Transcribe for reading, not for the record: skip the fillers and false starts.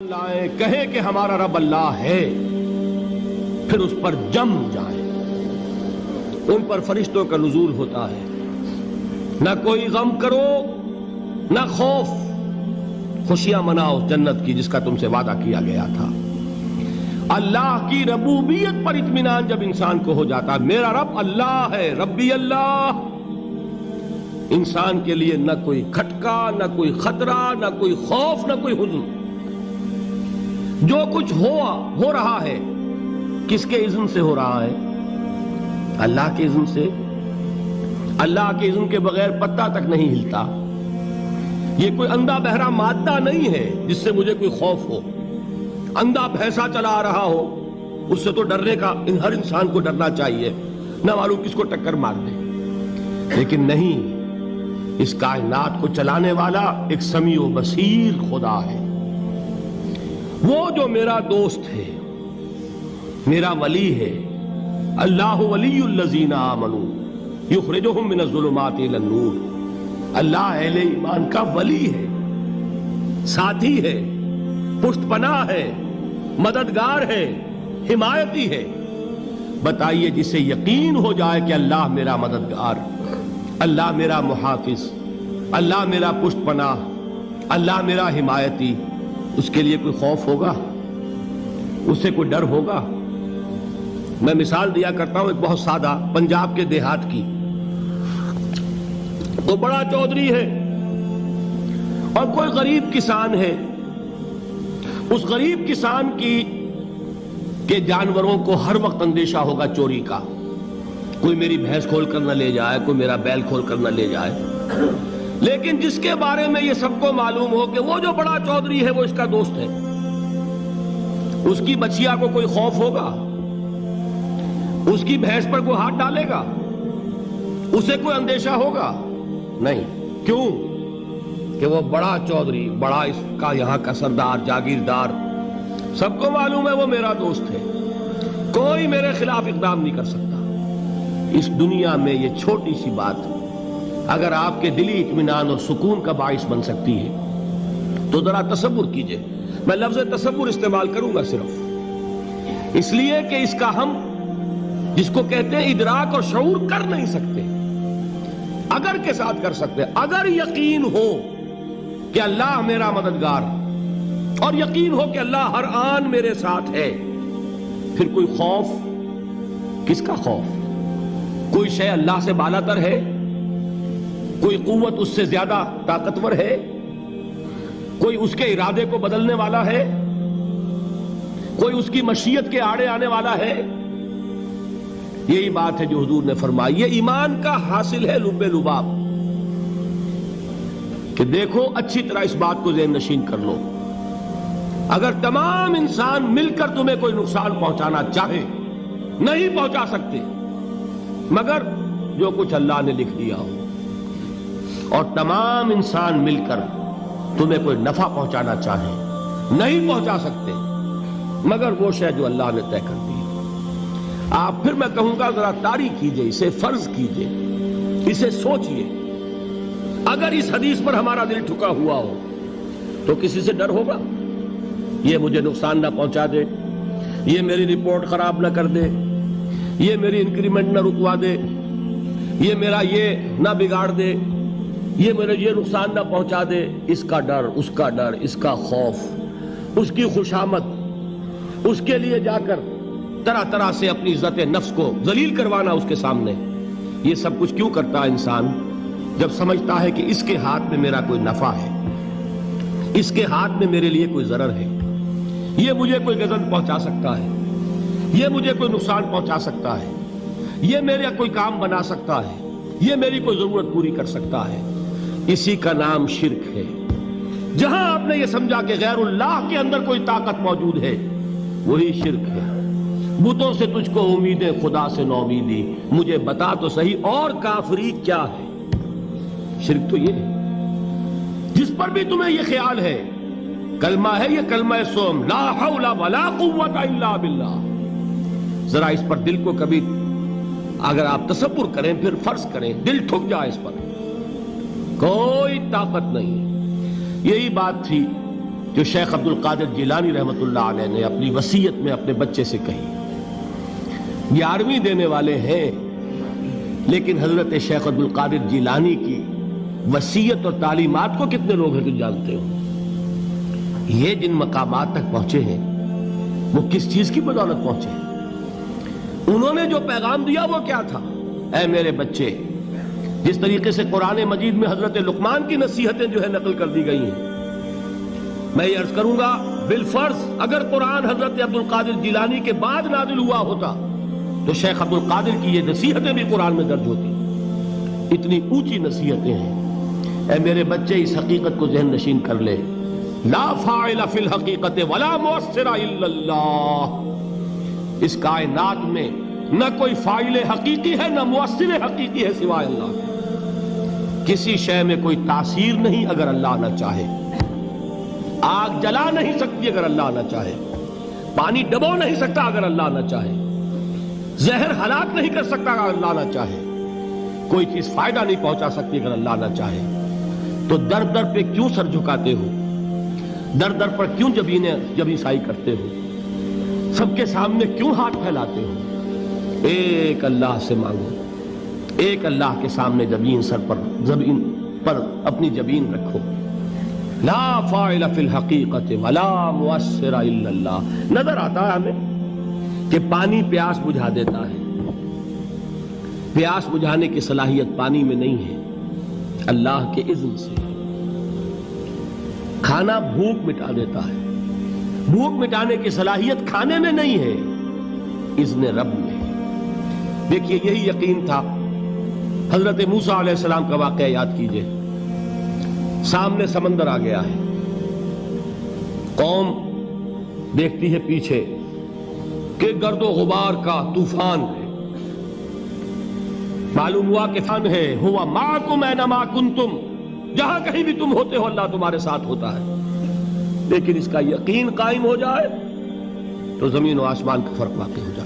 لائیں کہیں کہ ہمارا رب اللہ ہے، پھر اس پر جم جائیں۔ ان پر فرشتوں کا نزول ہوتا ہے، نہ کوئی غم کرو نہ خوف، خوشیاں مناؤ جنت کی جس کا تم سے وعدہ کیا گیا تھا۔ اللہ کی ربوبیت پر اطمینان جب انسان کو ہو جاتا ہے، میرا رب اللہ ہے، ربی اللہ، انسان کے لیے نہ کوئی کھٹکا، نہ کوئی خطرہ، نہ کوئی خوف، نہ کوئی حزن۔ جو کچھ ہو رہا ہے کس کے اذن سے ہو رہا ہے؟ اللہ کے اذن سے۔ اللہ کے اذن کے بغیر پتہ تک نہیں ہلتا۔ یہ کوئی اندھا بہرا مادہ نہیں ہے جس سے مجھے کوئی خوف ہو۔ اندھا بھینسا چلا آ رہا ہو اس سے تو ڈرنے کا ہر انسان کو ڈرنا چاہیے، نہ معلوم کس کو ٹکر مار دے۔ لیکن نہیں، اس کائنات کو چلانے والا ایک سمیع و بصیر خدا ہے، وہ جو میرا دوست ہے، میرا ولی ہے۔ اللہ ولی الذین آمنوا یخرجہم من الظلمات الی النور۔ اللہ اہل ایمان کا ولی ہے، ساتھی ہے، پشت پناہ ہے، مددگار ہے، حمایتی ہے۔ بتائیے جسے یقین ہو جائے کہ اللہ میرا مددگار، اللہ میرا محافظ، اللہ میرا پشت پناہ، اللہ میرا حمایتی، اس کے لیے کوئی خوف ہوگا؟ اس سے کوئی ڈر ہوگا؟ میں مثال دیا کرتا ہوں ایک بہت سادہ، پنجاب کے دیہات کی۔ وہ بڑا چودھری ہے اور کوئی غریب کسان ہے۔ اس غریب کسان کے جانوروں کو ہر وقت اندیشہ ہوگا چوری کا، کوئی میری بھینس کھول کر نہ لے جائے، کوئی میرا بیل کھول کر نہ لے جائے۔ لیکن جس کے بارے میں یہ سب کو معلوم ہو کہ وہ جو بڑا چودھری ہے وہ اس کا دوست ہے، اس کی بچیا کو کوئی خوف ہوگا؟ اس کی بھینس پر کوئی ہاتھ ڈالے گا؟ اسے کوئی اندیشہ ہوگا؟ نہیں۔ کیوں؟ کہ وہ بڑا چودھری، بڑا اس کا یہاں کا سردار، جاگیردار، سب کو معلوم ہے وہ میرا دوست ہے، کوئی میرے خلاف اقدام نہیں کر سکتا۔ اس دنیا میں یہ چھوٹی سی بات اگر آپ کے دلی اطمینان اور سکون کا باعث بن سکتی ہے تو ذرا تصور کیجئے۔ میں لفظ تصور استعمال کروں گا صرف اس لیے کہ اس کا ہم جس کو کہتے ہیں ادراک اور شعور کر نہیں سکتے، اگر کے ساتھ کر سکتے۔ اگر یقین ہو کہ اللہ میرا مددگار اور یقین ہو کہ اللہ ہر آن میرے ساتھ ہے، پھر کوئی خوف؟ کس کا خوف؟ کوئی شے اللہ سے بالا تر ہے؟ کوئی قوت اس سے زیادہ طاقتور ہے؟ کوئی اس کے ارادے کو بدلنے والا ہے؟ کوئی اس کی مشیت کے آڑے آنے والا ہے؟ یہی بات ہے جو حضور نے فرمائی۔ یہ ایمان کا حاصل ہے لب لباب، کہ دیکھو اچھی طرح اس بات کو ذہن نشین کر لو، اگر تمام انسان مل کر تمہیں کوئی نقصان پہنچانا چاہے نہیں پہنچا سکتے، مگر جو کچھ اللہ نے لکھ دیا ہو، اور تمام انسان مل کر تمہیں کوئی نفع پہنچانا چاہے نہیں پہنچا سکتے، مگر وہ شے جو اللہ نے طے کر دی۔ آپ پھر میں کہوں گا ذرا طاری کیجئے، اسے فرض کیجئے، اسے سوچئے۔ اگر اس حدیث پر ہمارا دل ٹھکا ہوا ہو تو کسی سے ڈر ہوگا؟ یہ مجھے نقصان نہ پہنچا دے، یہ میری رپورٹ خراب نہ کر دے، یہ میری انکریمنٹ نہ رکوا دے، یہ میرا یہ نہ بگاڑ دے، یہ میرے یہ نقصان نہ پہنچا دے۔ اس کا ڈر، اس کا ڈر، اس کا خوف، اس کی خوشامد، اس کے لیے جا کر طرح طرح سے اپنی عزت نفس کو ذلیل کروانا اس کے سامنے، یہ سب کچھ کیوں کرتا ہے انسان؟ جب سمجھتا ہے کہ اس کے ہاتھ میں میرا کوئی نفع ہے، اس کے ہاتھ میں میرے لیے کوئی ضرر ہے، یہ مجھے کوئی غضب پہنچا سکتا ہے، یہ مجھے کوئی نقصان پہنچا سکتا ہے، یہ میرا کوئی کام بنا سکتا ہے، یہ میری کوئی ضرورت پوری کر سکتا ہے، اسی کا نام شرک ہے۔ جہاں آپ نے یہ سمجھا کہ غیر اللہ کے اندر کوئی طاقت موجود ہے، وہی شرک ہے۔ بتوں سے تجھ کو امیدیں، خدا سے نومیدی، مجھے بتا تو صحیح اور کافری کیا ہے؟ شرک تو یہ ہے۔ جس پر بھی تمہیں یہ خیال ہے، کلمہ ہے یہ کلمہ سوم، لا حول ولا قوت الا باللہ، ذرا اس پر دل کو کبھی اگر آپ تصور کریں، پھر فرض کریں، دل ٹھک جائے اس پر، کوئی طاقت نہیں۔ یہی بات تھی جو شیخ عبد القادر جیلانی رحمۃ اللہ علیہ نے اپنی وصیت میں اپنے بچے سے کہی. 11ویں دینے والے ہیں، لیکن حضرت شیخ عبد القادر جیلانی کی وصیت اور تعلیمات کو کتنے لوگ ہیں تم جانتے ہو؟ یہ جن مقامات تک پہنچے ہیں وہ کس چیز کی بدولت پہنچے ہیں؟ انہوں نے جو پیغام دیا وہ کیا تھا؟ اے میرے بچے، جس طریقے سے قرآن مجید میں حضرت لقمان کی نصیحتیں جو ہے نقل کر دی گئی ہیں، میں یہ عرض کروں گا بالفرض اگر قرآن حضرت عبد القادر جیلانی کے بعد نازل ہوا ہوتا تو شیخ عبد القادر کی یہ نصیحتیں بھی قرآن میں درج ہوتی. اتنی اونچی نصیحتیں ہیں. اے میرے بچے، اس حقیقت کو ذہن نشین کر لے، لا فاعل فی الحقیقت ولا مؤثر الا اللہ. اس کائنات میں نہ کوئی فاعل حقیقی ہے نہ مؤثر حقیقی ہے سوائے اللہ. کسی شے میں کوئی تاثیر نہیں اگر اللہ نہ چاہے. آگ جلا نہیں سکتی اگر اللہ نہ چاہے. پانی ڈبو نہیں سکتا اگر اللہ نہ چاہے. زہر ہلاک نہیں کر سکتا اگر اللہ نہ چاہے. کوئی چیز فائدہ نہیں پہنچا سکتی اگر اللہ نہ چاہے. تو در در پہ کیوں سر جھکاتے ہو؟ در در پر کیوں جبیں سائی کرتے ہو؟ سب کے سامنے کیوں ہاتھ پھیلاتے ہو؟ ایک اللہ سے مانگو. ایک اللہ کے سامنے زمین پر اپنی جبین رکھو. لا فاعل فی الحقیقت ولا مؤثر الا اللہ. نظر آتا ہے ہمیں کہ پانی پیاس بجھا دیتا ہے. پیاس بجھانے کی صلاحیت پانی میں نہیں ہے، اللہ کے اذن سے. کھانا بھوک مٹا دیتا ہے. بھوک مٹانے کی صلاحیت کھانے میں نہیں ہے، اذن رب میں. دیکھیے یہی یقین تھا. حضرت موسیٰ علیہ السلام کا واقعہ یاد کیجئے. سامنے سمندر آ گیا ہے. قوم دیکھتی ہے پیچھے کہ گرد و غبار کا طوفان ہے. معلوم ہوا کہ فن ہے ہوا معکم اینما کنتم، جہاں کہیں بھی تم ہوتے ہو اللہ تمہارے ساتھ ہوتا ہے. لیکن اس کا یقین قائم ہو جائے تو زمین و آسمان کا فرق واقع ہو جائے.